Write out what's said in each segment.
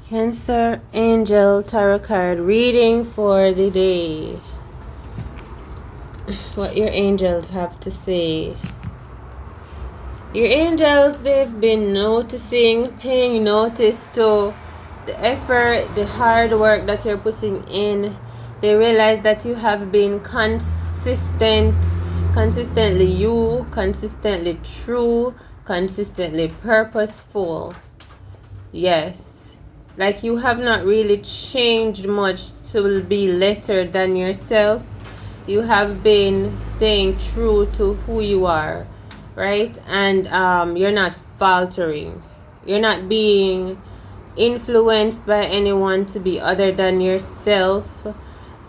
Cancer Angel Tarot card reading for the day. What your angels have to say. Your angels, they've been noticing, paying notice to the effort, the hard work that you're putting in. They realize that you have been consistently you, consistently true, consistently purposeful. Yes. Like you have not really changed much to be lesser than yourself. You have been staying true to who you are, right? And you're not faltering. You're not being influenced by anyone to be other than yourself.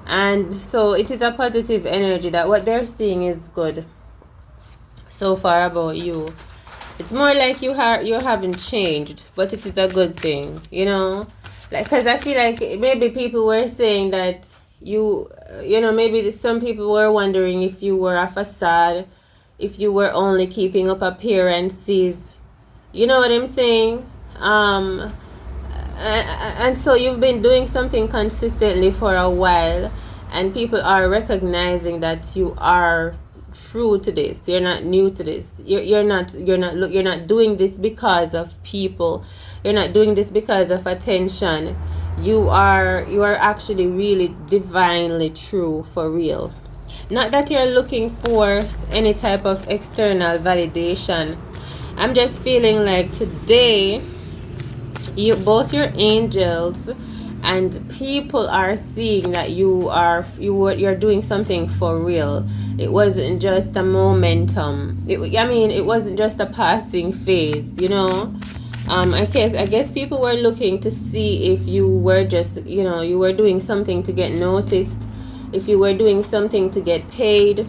And so it is a positive energy that what they're seeing is good so far about you. It's more like you haven't changed, but it is a good thing, you know? Like, because I feel like maybe people were saying that maybe some people were wondering if you were a facade, if you were only keeping up appearances. You know what I'm saying? And so you've been doing something consistently for a while, and people are recognizing that you are true to this. You're not new to this. You're not doing this because of people. You're not doing this because of attention. You are actually really divinely true for real. Not that you're looking for any type of external validation. I'm just feeling like today both your angels and people are seeing that you're doing something for real. It wasn't just a momentum. It wasn't just a passing phase, you know. I guess people were looking to see if you were just, you were doing something to get noticed, if you were doing something to get paid.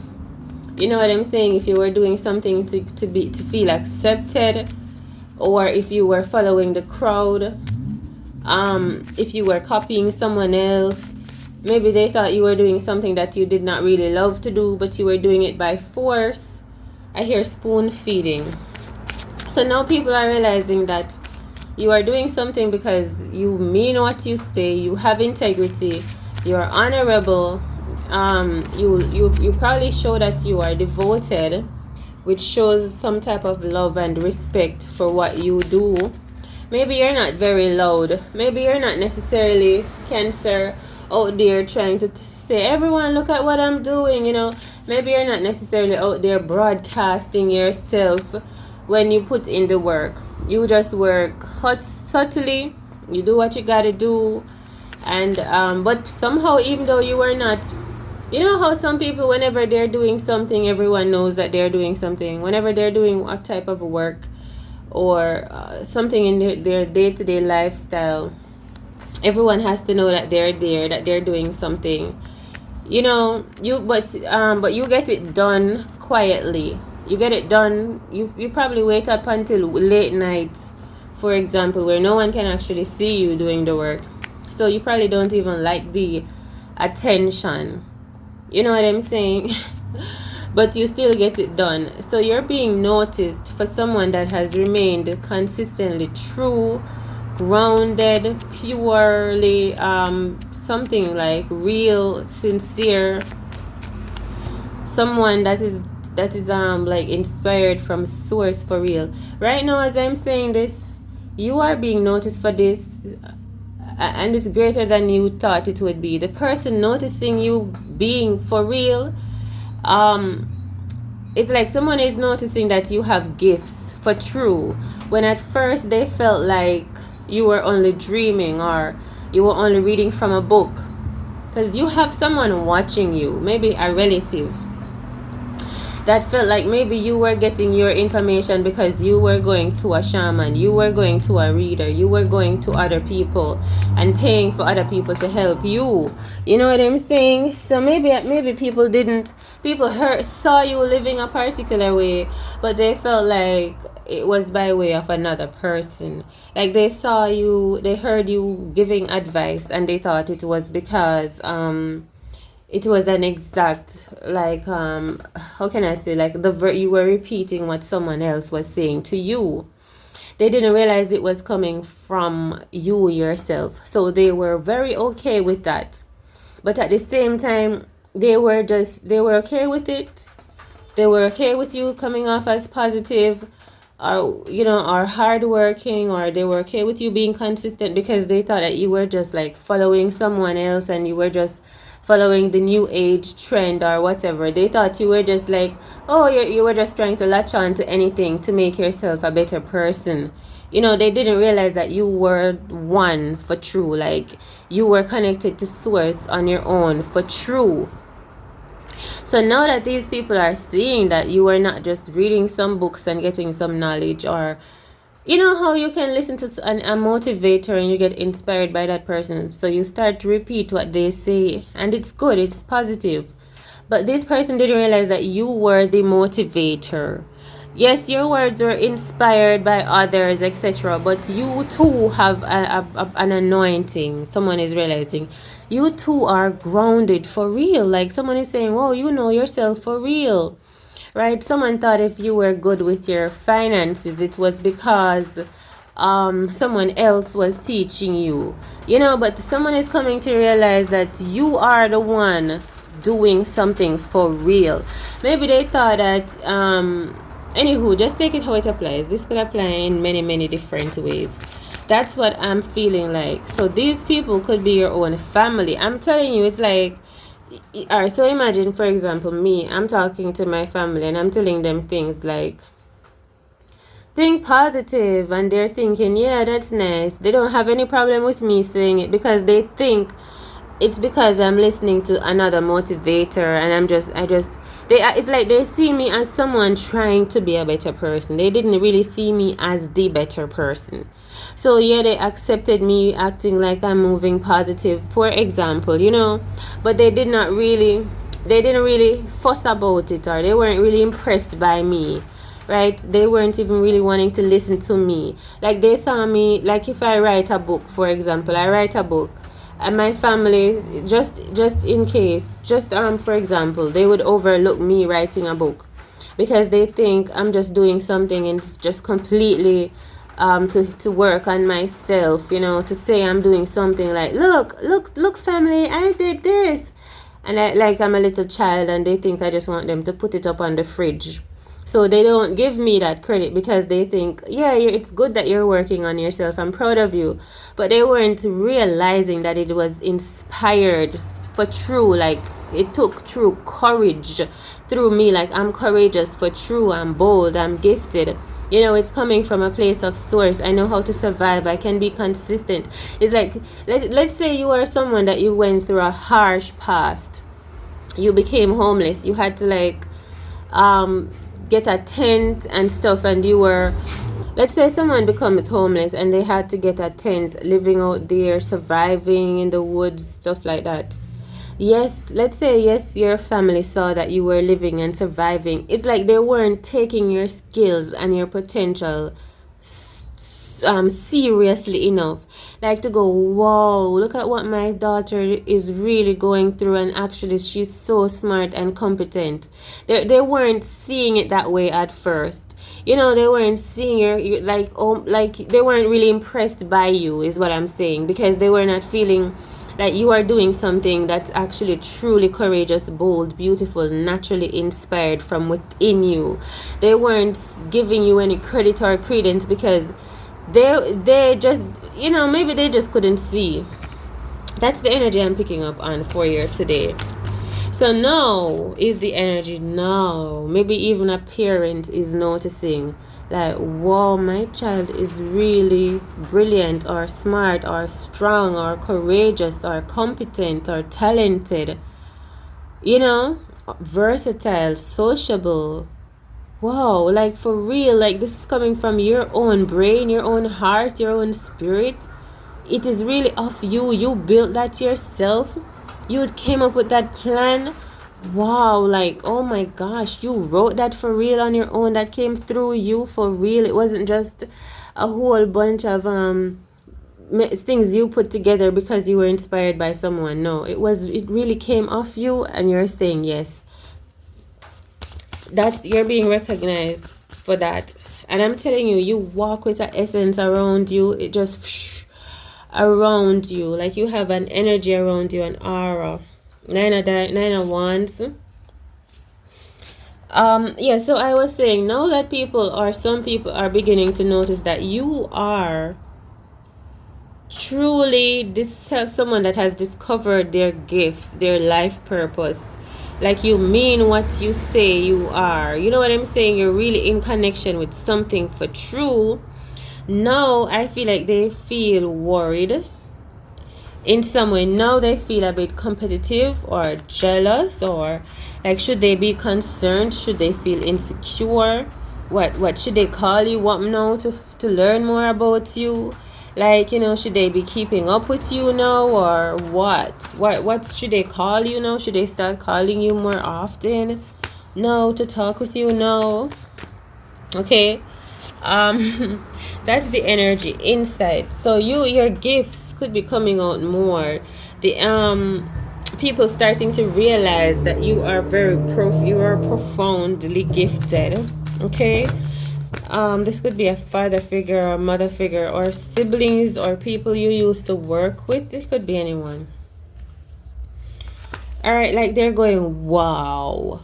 You know what I'm saying? If you were doing something to feel accepted, or if you were following the crowd, if you were copying someone else. Maybe they thought you were doing something that you did not really love to do, but you were doing it by force. I hear spoon feeding. So now people are realizing that you are doing something because you mean what you say, you have integrity, you are honorable, you probably show that you are devoted, which shows some type of love and respect for what you do. Maybe you're not very loud. Maybe you're not necessarily Cancer out there trying to say, everyone, look at what I'm doing, you know. Maybe you're not necessarily out there broadcasting yourself when you put in the work. You just work subtly. You do what you gotta do. And but somehow, even though you were not, you know how some people, whenever they're doing something, everyone knows that they're doing something. Whenever they're doing a type of work or something in their day-to-day lifestyle, everyone has to know that they're there, that they're doing something. You know, but you get it done quietly. You get it done. You probably wait up until late night, for example, where no one can actually see you doing the work. So you probably don't even like the attention. You know what I'm saying? But you still get it done. So you're being noticed for someone that has remained consistently true, grounded, purely something like real, sincere. Someone that is like inspired from source for real. Right now, as I'm saying this, you are being noticed for this, and it's greater than you thought it would be. The person noticing you being for real, it's like someone is noticing that you have gifts for true, when at first they felt like you were only dreaming or you were only reading from a book. Because you have someone watching you, maybe a relative, that felt like maybe you were getting your information because you were going to a shaman, you were going to a reader, you were going to other people and paying for other people to help you. You know what I'm saying? So maybe people saw you living a particular way, but they felt like it was by way of another person. Like they saw you, they heard you giving advice, and they thought it was because it was an exact, like, how can I say, like you were repeating what someone else was saying to you. They didn't realize it was coming from you yourself. So they were very okay with that. But at the same time, they were okay with it. They were okay with you coming off as positive, or or hardworking, or they were okay with you being consistent because they thought that you were just like following someone else and you were just following the new age trend or whatever. They thought you were just like, oh, you were just trying to latch on to anything to make yourself a better person. They didn't realize that you were one for true, like you were connected to source on your own for true. So now that these people are seeing that you are not just reading some books and getting some knowledge, or how you can listen to a motivator and you get inspired by that person, so you start to repeat what they say, and it's good, it's positive. But this person didn't realize that you were the motivator. Yes, your words were inspired by others, etc. But you too have an anointing. Someone is realizing you too are grounded for real. Like someone is saying, whoa, you know yourself for real. Right? Someone thought if you were good with your finances, it was because someone else was teaching you. But someone is coming to realize that you are the one doing something for real. Maybe they thought that anywho, just take it how it applies. This could apply in many, many different ways. That's what I'm feeling like. So these people could be your own family. I'm telling you, it's like, alright, so imagine, for example, me, I'm talking to my family and I'm telling them things like, think positive, and they're thinking, yeah, that's nice. They don't have any problem with me saying it because they think it's because I'm listening to another motivator, and it's like they see me as someone trying to be a better person. They didn't really see me as the better person. So yeah, they accepted me acting like I'm moving positive, for example, but they didn't really fuss about it, or they weren't really impressed by me. Right? They weren't even really wanting to listen to me. Like they saw me, like if I write a book, for example, I write a book, and my family, just in case, for example, they would overlook me writing a book because they think I'm just doing something and it's just completely to work on myself, to say I'm doing something like, look family, I did this, and I'm a little child, and they think I just want them to put it up on the fridge. So they don't give me that credit because they think, yeah, it's good that you're working on yourself, I'm proud of you. But they weren't realizing that it was inspired for true. Like it took true courage through me. Like I'm courageous for true, I'm bold, I'm gifted. It's coming from a place of source. I know how to survive. I can be consistent. It's like, let's say you are someone that you went through a harsh past. You became homeless. You had to get a tent and stuff, and you were, let's say someone becomes homeless and they had to get a tent, living out there, surviving in the woods, stuff like that. Yes, let's say, yes, your family saw that you were living and surviving. It's like they weren't taking your skills and your potential seriously enough, like to go, wow, look at what my daughter is really going through, and actually she's so smart and competent. They weren't seeing it that way at first. They weren't seeing you like they weren't really impressed by you, is what I'm saying, because they were not feeling that you are doing something that's actually truly courageous, bold, beautiful, naturally inspired from within you. They weren't giving you any credit or credence because they just, maybe they just couldn't see. That's the energy I'm picking up on for you today. So now is the energy. Now maybe even a parent is noticing, like, wow, my child is really brilliant or smart or strong or courageous or competent or talented, versatile, sociable. Wow, like for real, like this is coming from your own brain, your own heart, your own spirit. It is really of you. You built that yourself. You came up with that plan. Wow, like, oh my gosh, you wrote that for real on your own. That came through you for real. It wasn't just a whole bunch of things you put together because you were inspired by someone. No, it really came off you, and you're saying yes. You're being recognized for that. And I'm telling you, you walk with an essence around you. It just around you, like you have an energy around you, an aura. Nine of wands. Yeah, so I was saying, now that people, or some people, are beginning to notice that you are truly this someone that has discovered their gifts, their life purpose. Like, you mean what you say you are. You know what I'm saying? You're really in connection with something for true. Now I feel like they feel worried in some way. Now they feel a bit competitive or jealous, or like, should they be concerned? Should they feel insecure? What should they call you? Want now to learn more about you? Like, should they be keeping up with you now, or what should they call you now? Should they start calling you more often now to talk with you now? Okay. That's the energy inside. So your gifts could be coming out more. The people starting to realize that you are you are profoundly gifted. Okay. This could be a father figure or mother figure or siblings or people you used to work with. It could be anyone. All right, like, they're going, wow.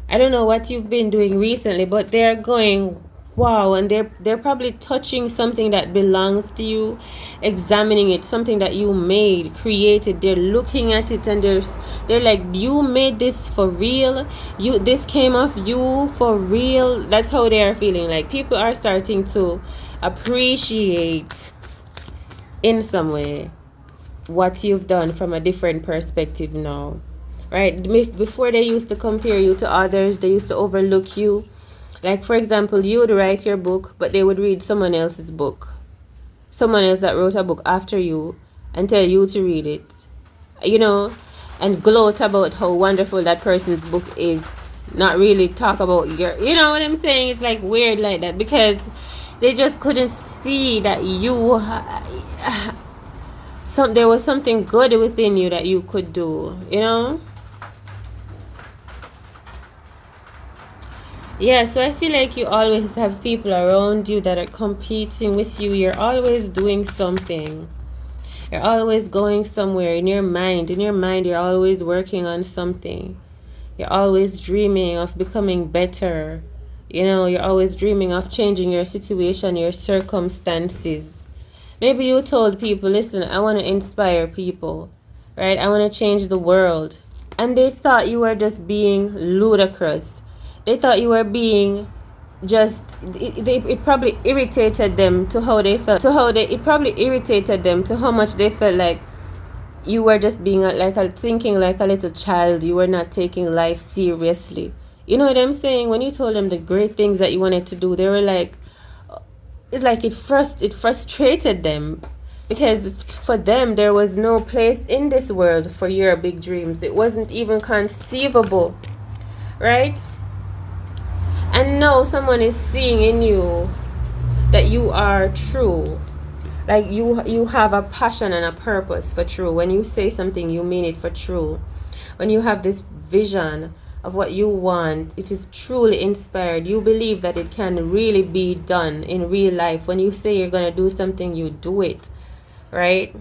I don't know what you've been doing recently, but they're going, wow, and they're probably touching something that belongs to you, examining it, something that you made, created. They're looking at it, and they're like, you made this for real? This came off you for real? That's how they are feeling. Like, people are starting to appreciate in some way what you've done from a different perspective now. Right? Before, they used to compare you to others. They used to overlook you. Like, for example, you would write your book, but they would read someone else's book. Someone else that wrote a book after you, and tell you to read it. And gloat about how wonderful that person's book is. Not really talk about your, you know what I'm saying? It's like weird like that, because they just couldn't see that there was something good within you that you could do, Yeah, so I feel like you always have people around you that are competing with you. You're always doing something. You're always going somewhere in your mind. In your mind, you're always working on something. You're always dreaming of becoming better. You're always dreaming of changing your situation, your circumstances. Maybe you told people, listen, I want to inspire people, right? I want to change the world. And they thought you were just being ludicrous. They thought you were being just, it probably irritated them to how they felt, it probably irritated them to how much they felt like you were just being thinking like a little child. You were not taking life seriously. You know what I'm saying? When you told them the great things that you wanted to do, they were like, it's like it frustrated them, because for them there was no place in this world for your big dreams. It wasn't even conceivable, right? And now someone is seeing in you that you are true. Like, you have a passion and a purpose for true. When you say something, you mean it for true. When you have this vision of what you want, it is truly inspired. You believe that it can really be done in real life. When you say you're going to do something, you do it, right?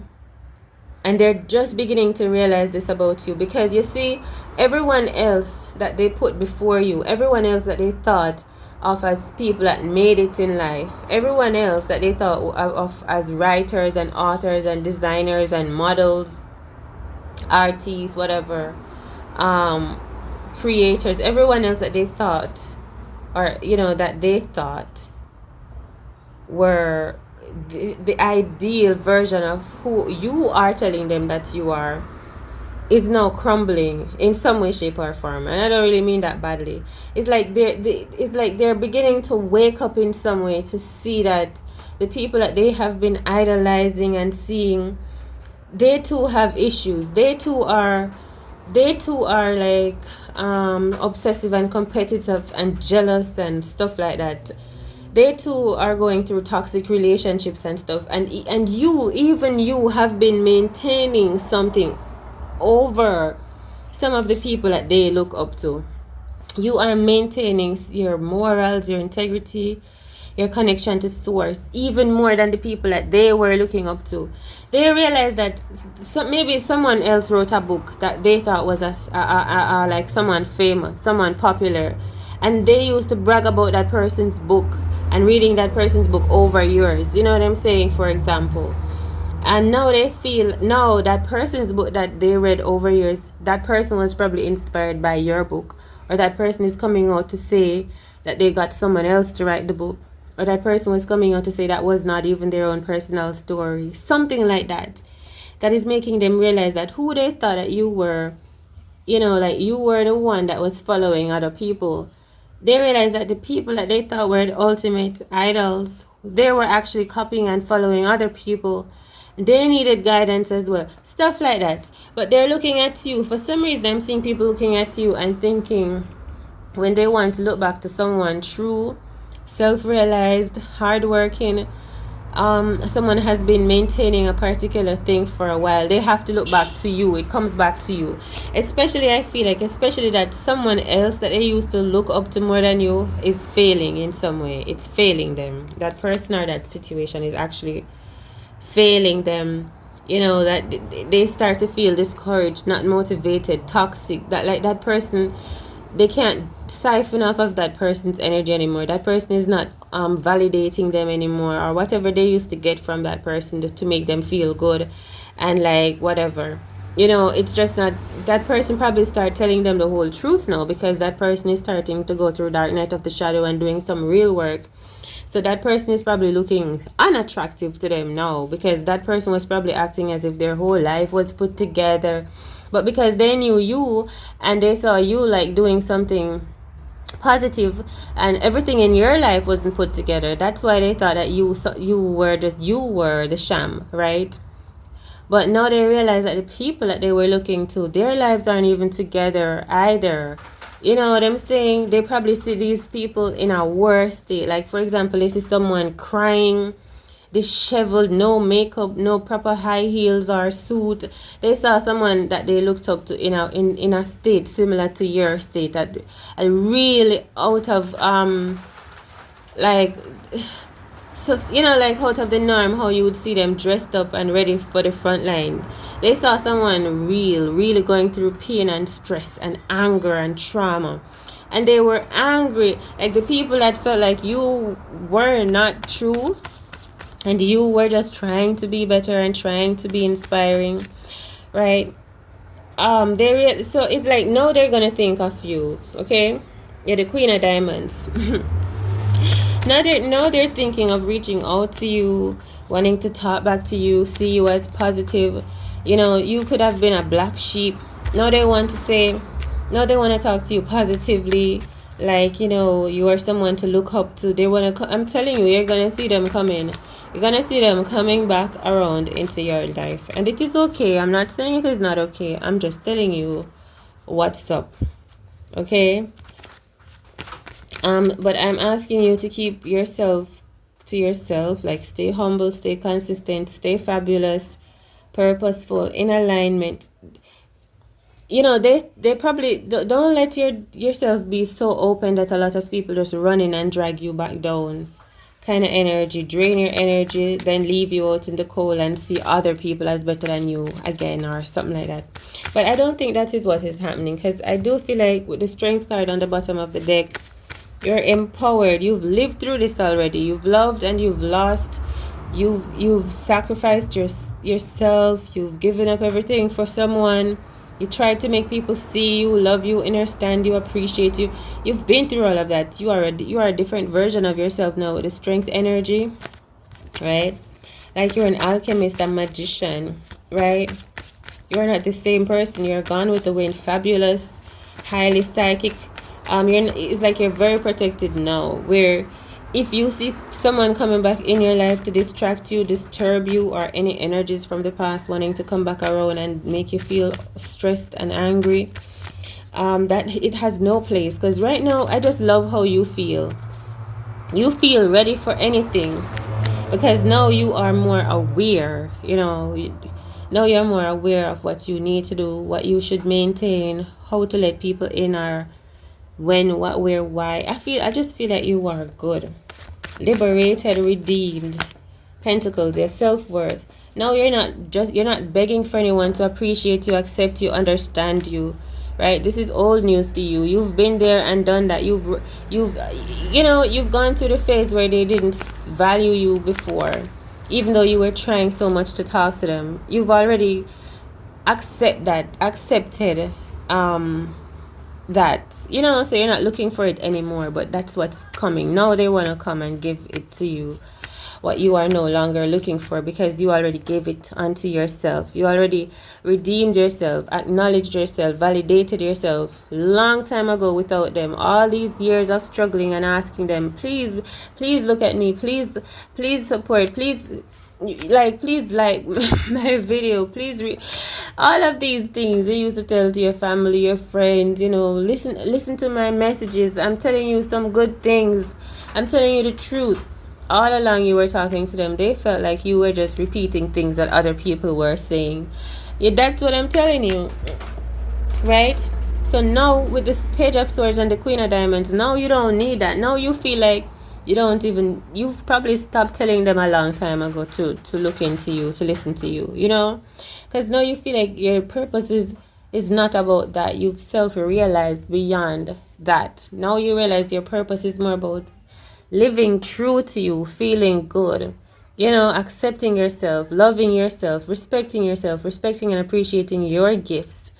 And they're just beginning to realize this about you, because you see, everyone else that they put before you, everyone else that they thought of as people that made it in life, everyone else that they thought of as writers and authors and designers and models, artists, whatever, creators, everyone else that they thought, or that they thought were the ideal version of who you are telling them that you are, is now crumbling in some way, shape, or form. And I don't really mean that badly. It's like they're beginning to wake up in some way to see that the people that they have been idolizing and seeing, they too have issues. They too are like obsessive and competitive and jealous and stuff like that. They too are going through toxic relationships and stuff, and you have been maintaining something over some of the people that they look up to. You are maintaining your morals, your integrity, your connection to source, even more than the people that they were looking up to. They realized that maybe someone else wrote a book that they thought was like someone famous, someone popular, and they used to brag about that person's book and reading that person's book over yours. You know what I'm saying? For example. And now they feel, now that person's book that they read over yours, that person was probably inspired by your book, or that person is coming out to say that they got someone else to write the book, or that person was coming out to say that was not even their own personal story, something like that. That is making them realize that who they thought that you were, you know, like you were the one that was following other people. They realized that the people that they thought were the ultimate idols, they were actually copying and following other people. They needed guidance as well, stuff like that. But they're looking at you. For some reason, I'm seeing people looking at you and thinking, when they want to look back to someone true, self-realized, hardworking, someone has been maintaining a particular thing for a while, they have to look back to you. It comes back to you. Especially, I feel like, especially that someone else that they used to look up to more than you is failing in some way. It's failing them. That person or that situation is actually failing them. You know, that they start to feel discouraged, not motivated, toxic. That, like, that person, they can't siphon off of that person's energy anymore. That person is not validating them anymore, or whatever they used to get from that person to make them feel good, and like whatever. You know, it's just not, that person probably start telling them the whole truth now, because that person is starting to go through dark night of the shadow and doing some real work. So that person is probably looking unattractive to them now, because that person was probably acting as if their whole life was put together. But because they knew you and they saw you like doing something positive and everything in your life wasn't put together, that's why they thought that you were the sham, right? But now they realize that the people that they were looking to, their lives aren't even together either. You know what I'm saying? They probably see these people in a worse state. Like, for example, they see someone crying, disheveled, no makeup, no proper high heels or suit. They saw someone that they looked up to in a state similar to your state, that really out of like, so, you know, like out of the norm, how you would see them dressed up and ready for the front line. They saw someone really going through pain and stress and anger and trauma. And they were angry. Like, the people that felt like you were not true and you were just trying to be better and trying to be inspiring, right? So it's like, now they're gonna think of you, okay? You're the Queen of Diamonds. Now they're thinking of reaching out to you, wanting to talk back to you, see you as positive. You know, you could have been a black sheep. Now they want to talk to you positively, like, you know, you are someone to look up to. They want to, I'm telling you, you're going to see them coming. You're going to see them coming back around into your life. And it is okay. I'm not saying it is not okay. I'm just telling you what's up. Okay? But I'm asking you to keep yourself to yourself, like, stay humble, stay consistent, stay fabulous, purposeful, in alignment. You know, they probably don't let yourself be so open that a lot of people just run in and drag you back down, kind of energy, drain your energy, then leave you out in the cold and see other people as better than you again, or something like that. But I don't think that is what is happening, because I do feel like with the strength card on the bottom of the deck, you're empowered. You've lived through this already. You've loved and you've lost. You've sacrificed yourself. You've given up everything for someone. You tried to make people see you, love you, understand you, appreciate you. You've been through all of that. You are a different version of yourself now with the strength energy, right? Like, you're an alchemist, a magician, right? You're not the same person. You're gone with the wind, fabulous, highly psychic. It's like you're very protected now, where if you see someone coming back in your life to distract you, disturb you, or any energies from the past wanting to come back around and make you feel stressed and angry, that it has no place. Because right now, I just love how you feel. You feel ready for anything, because now you are more aware. You know, now you're more aware of what you need to do, what you should maintain, how to let people in, or when, what, where, why. I just feel that you are good. liberated, redeemed. Pentacles, your self-worth. Now you're not begging for anyone to appreciate you, accept you, understand you, right? This is old news to you. You've been there and done that. You've you've gone through the phase where they didn't value you before, even though you were trying so much to talk to them. You've already accepted that, so you're not looking for it anymore, but that's what's coming. Now they want to come and give it to you, what you are no longer looking for, because you already gave it unto yourself. You already redeemed yourself, acknowledged yourself, validated yourself long time ago without them. All these years of struggling and asking them, please look at me, please support, please like my video, please all of these things you used to tell to your family, your friends, listen to my messages. I'm telling you some good things. I'm telling you the truth. All along you were talking to them. They felt like you were just repeating things that other people were saying. Yeah, that's what I'm telling you, right? So now with this Page of Swords and the Queen of Diamonds, now you don't need that. Now you feel like you've probably stopped telling them a long time ago to look into you, to listen to you, because now you feel like your purpose is not about that. You've self-realized beyond that. Now you realize your purpose is more about living true to you, feeling good, accepting yourself, loving yourself, respecting and appreciating your gifts,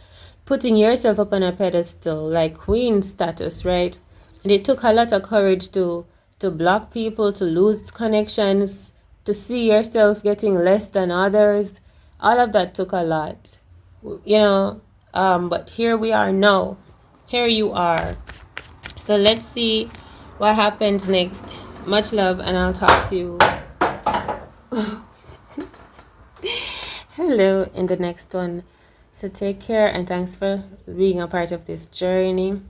putting yourself up on a pedestal like queen status, right? And it took a lot of courage to block people, to lose connections, to see yourself getting less than others. All of that took a lot, but here we are now. Here you are. So let's see what happens next. Much love, and I'll talk to you hello in the next one. So take care, and thanks for being a part of this journey.